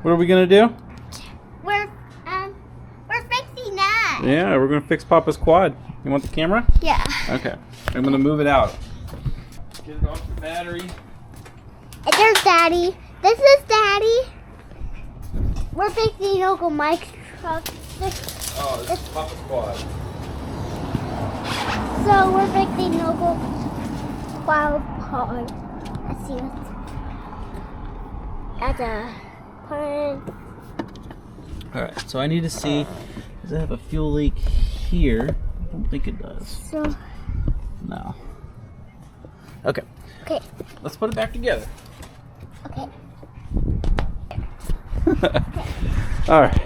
What are we gonna do? We're fixing that. Yeah, we're gonna fix Papa's quad. You want the camera? Yeah. Okay. I'm gonna move it out. Get it off the battery. There's Daddy. This is Daddy. We're fixing Uncle Mike's truck. Oh, this is Papa's quad. So we're fixing Uncle Wild Pod. Let's see what's at the pond. Alright, so I need to see, does it have a fuel leak here? I don't think it does. So No. Okay, okay. let's put it back together. Okay. Alright.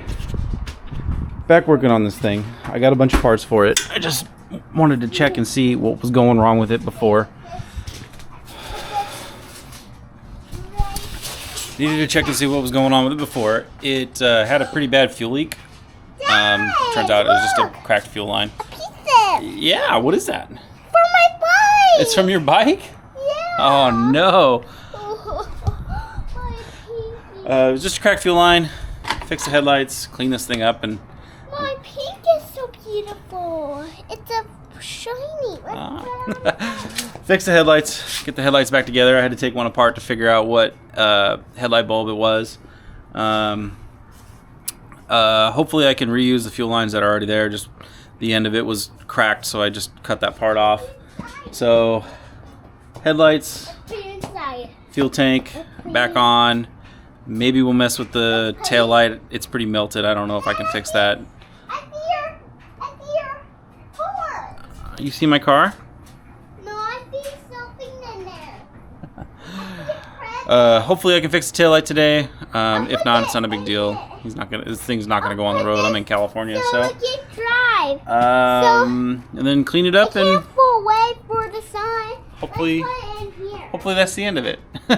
Back working on this thing. I got a bunch of parts for it. I just wanted to check and see what was going wrong with it before. Needed to check and see what was going on with it before. It had a pretty bad fuel leak. Turns out it was just a cracked fuel line. Yeah, what is that? For my bike. It's from your bike? Yeah. Oh no. My pinky. It was just a cracked fuel line. Fix the headlights, clean this thing up, and My pink is so beautiful. It's a shiny. fix the headlights, get the headlights back together. I had to take one apart to figure out what headlight bulb it was. Hopefully I can reuse the fuel lines that are already there. Just the end of it was cracked, so I just cut that part off. So headlights, fuel tank back on. Maybe we'll mess with the tail light. It's pretty melted. I don't know if I can fix that. You see my car? No, I see something in there. Hopefully I can fix the taillight today. If not, it's not a big deal. This thing's not gonna go on the road. I'm in California, so. We can drive. And then clean it up and Careful, wait for the sign. hopefully, Let's put it in here. hopefully that's the end of it. I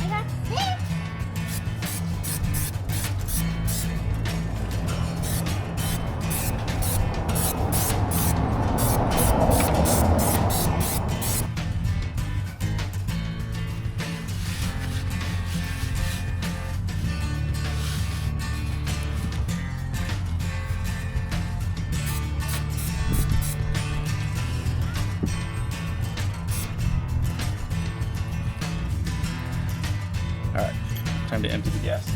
got six. All right, time to empty the gas.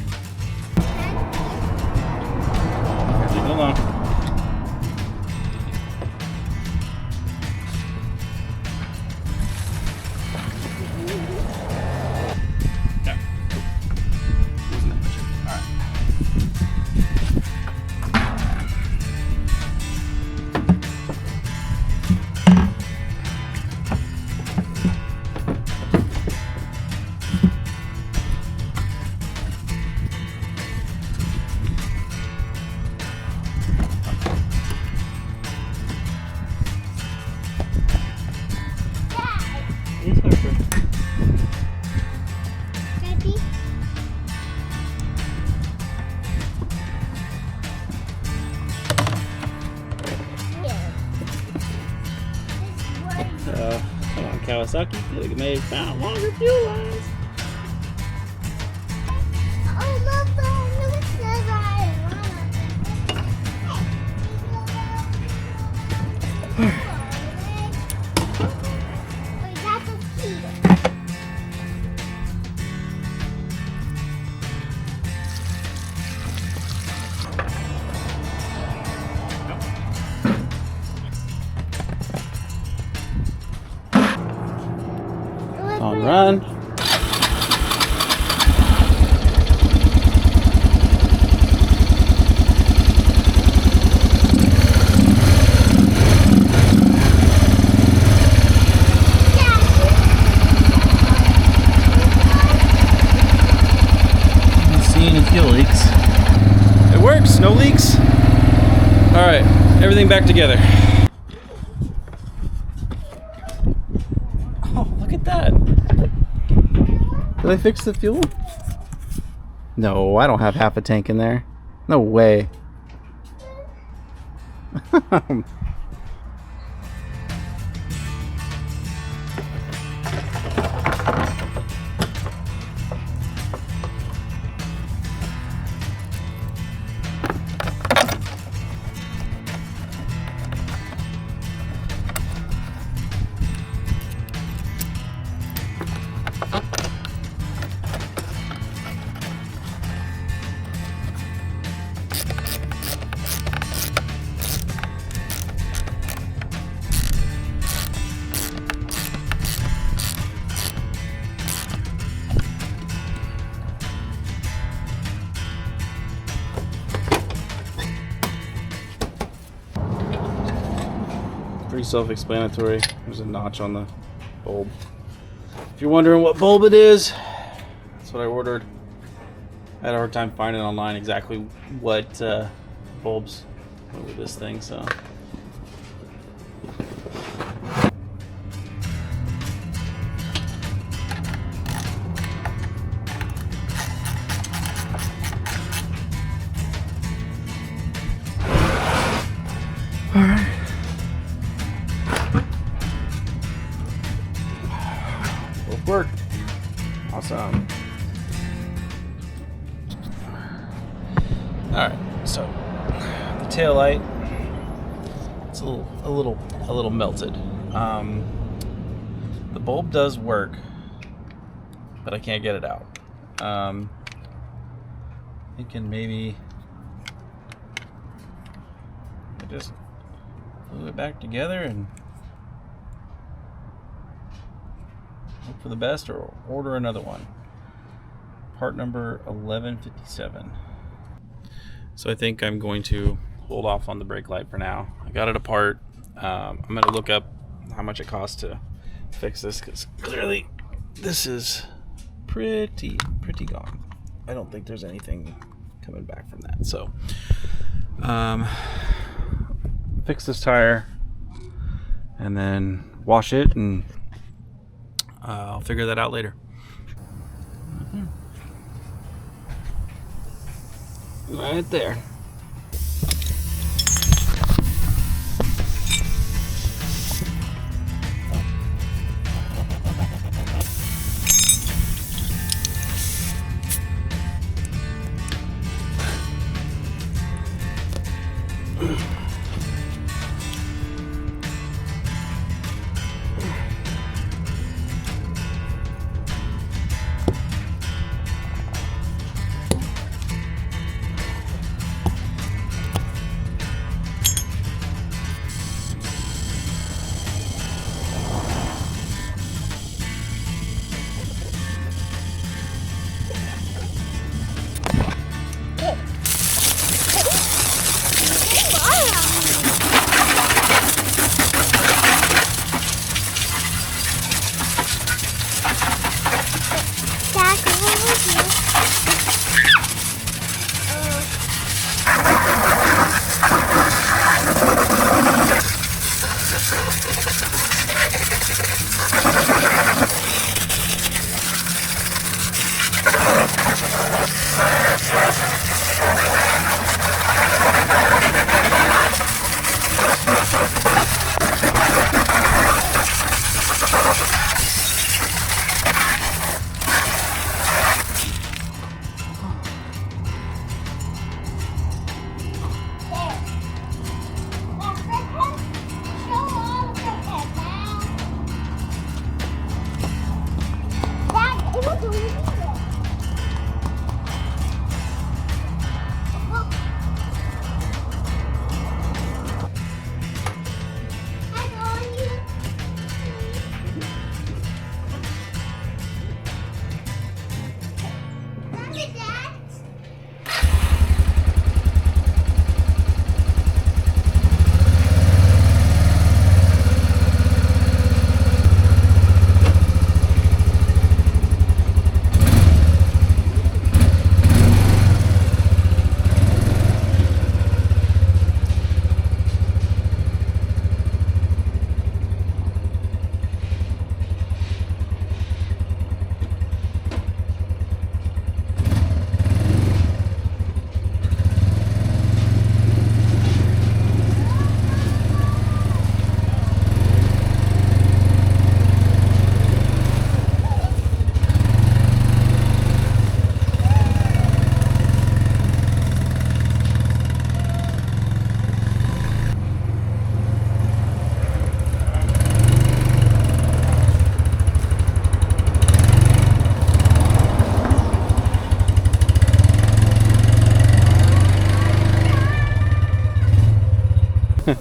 Leave it alone. Yeah. Wasn't that much. All right. Daddy? Come on, Kawasaki. Look, may have found longer fuel lines. Oh, look, look, it says Wait, that's a key. On run. See any fuel leaks? It works. No leaks. All right, everything back together. Oh, look at that. Did I fix the fuel? No, I don't have half a tank in there. No way. Pretty self-explanatory. There's a notch on the bulb. If you're wondering what bulb it is, that's what I ordered. I had a hard time finding online exactly what bulbs went with this thing, so. All right. Both work. Awesome. All right. So the tail light, it's a little melted. The bulb does work, but I can't get it out. Thinking maybe I just glue it back together and hope for the best, or order another one. Part number 1157. So I think I'm going to hold off on the brake light for now. I got it apart. I'm going to look up how much it costs to fix this, because clearly this is pretty gone. I don't think there's anything coming back from that. So fix this tire and then wash it, and I'll figure that out later. Right there.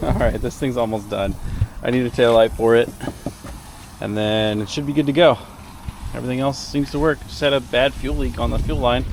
Alright, this thing's almost done. I need a tail light for it, and then it should be good to go. Everything else seems to work. Just had a bad fuel leak on the fuel line.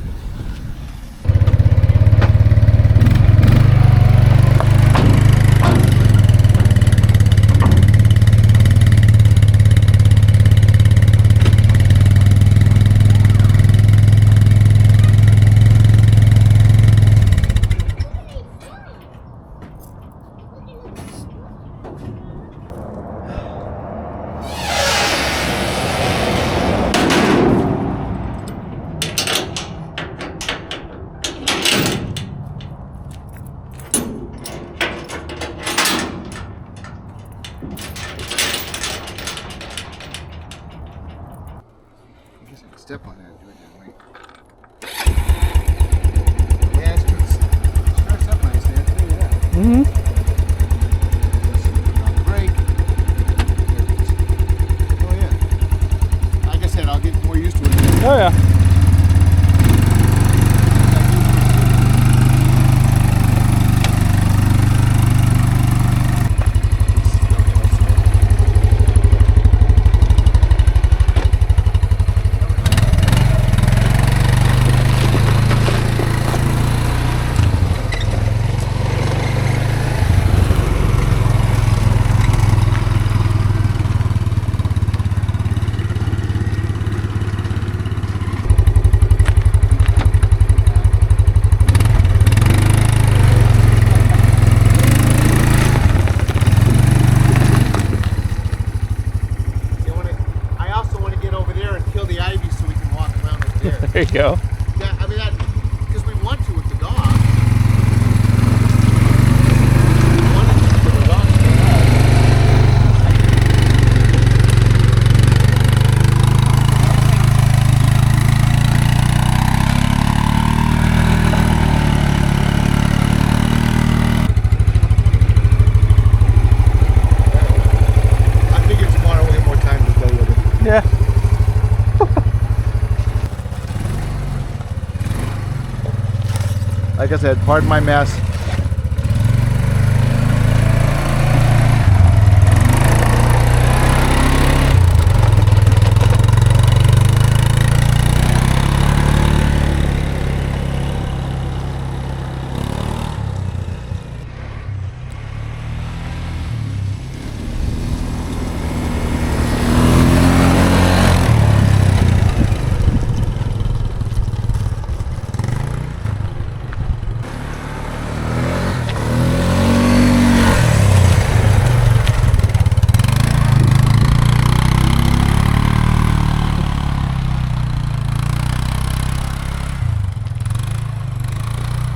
guess I can step on that and do it that way. Yeah, it's starts up nice, man. I'll tell you that. Mm-hmm. Brake. Oh yeah. Like I said, I'll get more used to it. Oh yeah. There you go. Yeah, I mean, because we want to with the dog. We wanted to for the dog. I figured tomorrow we'll get more time to play with it. Yeah. Like I said, pardon my mess.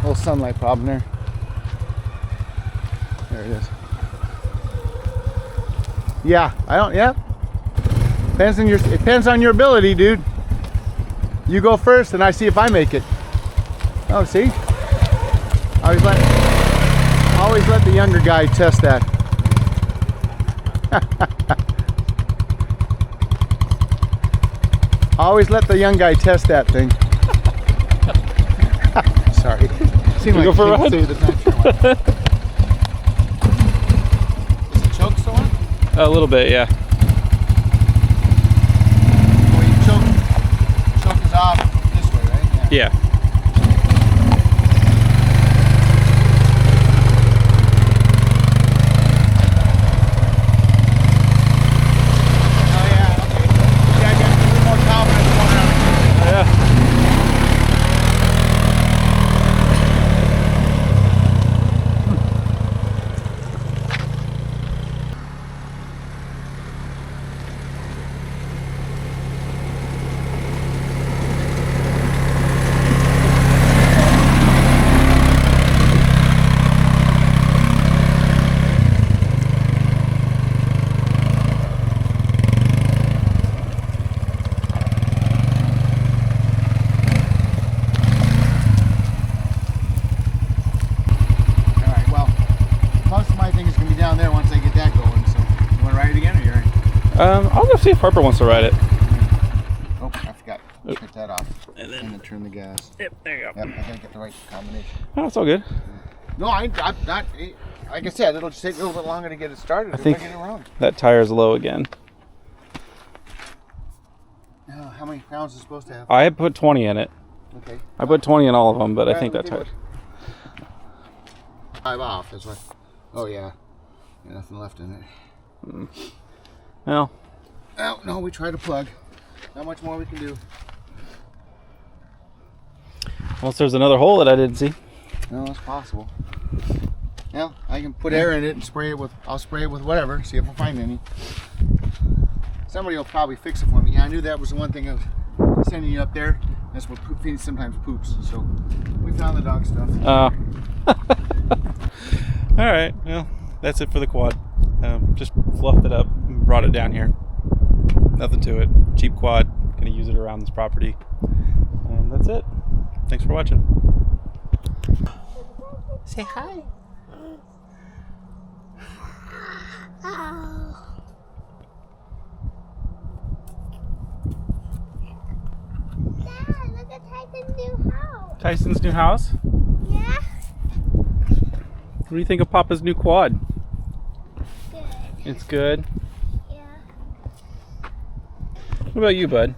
Little sunlight problem there. There it is. Yeah, I don't. Yeah. It depends on your ability, dude. You go first, and I see if I make it. Oh, see? Always let the younger guy test that. Always let the young guy test that thing. Sorry. Seemed like go for a ride? the time. Sure, is the choke still on? A little bit, yeah. Oh, you choke is off this way, right? Yeah. Oh yeah, okay. Yeah, I got a little more confidence going around. Yeah. I'll go see if Harper wants to ride it. Oh, I forgot. Take that off. And then turn the gas. Yep, there you go. Yep, I gotta get the right combination. Oh, it's all good. No, I'm not. Like I said, it'll just take a little bit longer to get it started. I think get it wrong. that tire's low again. How many pounds is it supposed to have? I put 20 in it. Okay. I put 20 in all of them, but I think that tire. 5 off. That's what. Oh yeah. Nothing left in it. Well. Oh no, we tried to plug. Not much more we can do. Unless there's another hole that I didn't see. No, it's possible. Well, I can put air in it and spray it with. I'll spray it with whatever. See if I find any. Somebody will probably fix it for me. Yeah, I knew that was the one thing I was sending you up there. That's what sometimes poops. So we found the dog stuff. All right. Well, that's it for the quad. Just fluffed it up and brought it down here. Nothing to it. Cheap quad. Gonna use it around this property. And that's it. Thanks for watching. Say hi. Oh. Dad, look at Tyson's new house. Tyson's new house? Yeah? What do you think of Papa's new quad? Good. It's good. Yeah. What about you, bud?